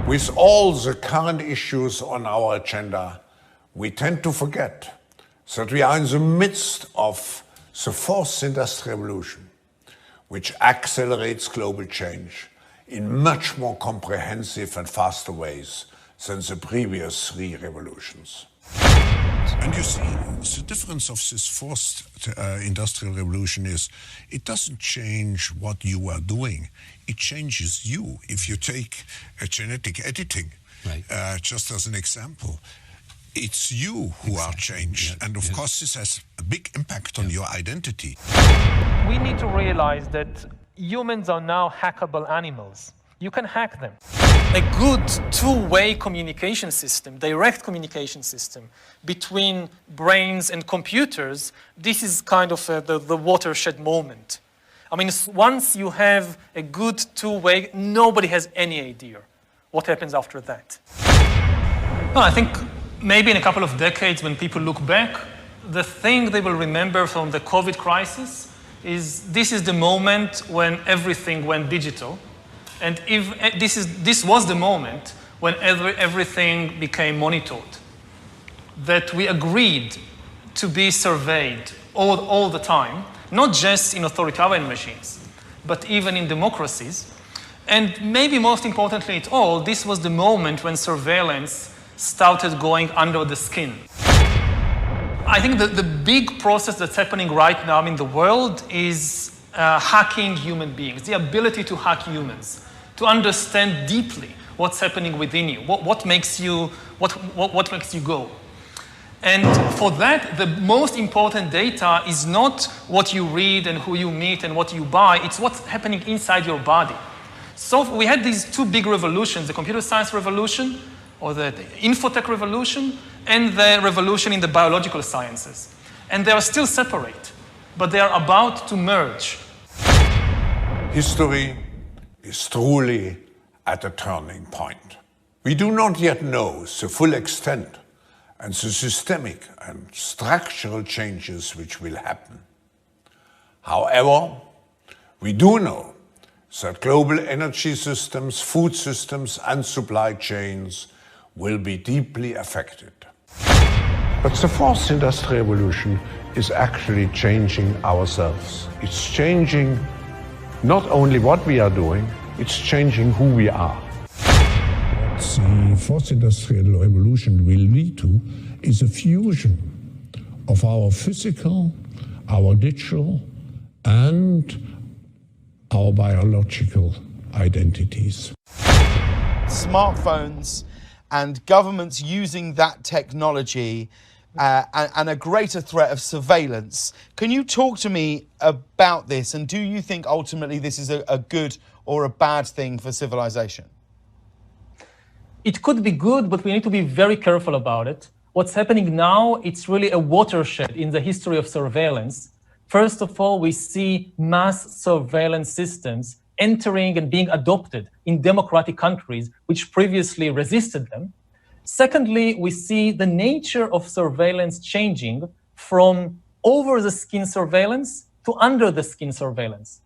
With all the current issues on our agenda, we tend to forget that we are in the midst of the fourth industrial revolution, which accelerates global change in much more comprehensive and faster ways than the previous three revolutions. And you see, the difference of this fourth industrial revolution is it doesn't change what you are doing, it changes you. If you take genetic editing, right. Just as an example, it's you who are changed. And of course, this has a big impact on your identity. We need to realize that humans are now hackable animals. You can hack them. A good two-way communication system, direct communication system between brains and computers, this is kind of the watershed moment. I mean, once you have a good two-way, nobody has any idea what happens after that. No, I think maybe in a couple of decades when people look back, the thing they will remember from the COVID crisis is this is the moment when everything went digital. And if this was the moment when everything became monitored, that we agreed to be surveyed all the time, not just in authoritarian regimes, but even in democracies. And maybe most importantly at all, this was the moment when surveillance started going under the skin. I think that the big process that's happening right now in the world is hacking human beings, the ability to hack humans, to understand deeply what's happening within you, what makes you go. And for that, the most important data is not what you read and who you meet and what you buy, it's what's happening inside your body. So we had these two big revolutions, the computer science revolution, or the infotech revolution, and the revolution in the biological sciences. And they are still separate, but they are about to merge. History is truly at a turning point. We do not yet know the full extent and the systemic and structural changes which will happen. However, we do know that global energy systems, food systems, and supply chains will be deeply affected. But the fourth industrial revolution is actually changing ourselves. It's changing not only what we are doing, it's changing who we are. What the fourth industrial revolution will lead to is a fusion of our physical, our digital, and our biological identities. Smartphones and governments using that technology and a greater threat of surveillance. Can you talk to me about this, and do you think ultimately this is a good or a bad thing for civilization? It could be good, but we need to be very careful about it. What's happening now, it's really a watershed in the history of surveillance. First of all, we see mass surveillance systems entering and being adopted in democratic countries which previously resisted them. Secondly, we see the nature of surveillance changing from over-the-skin surveillance to under-the-skin surveillance.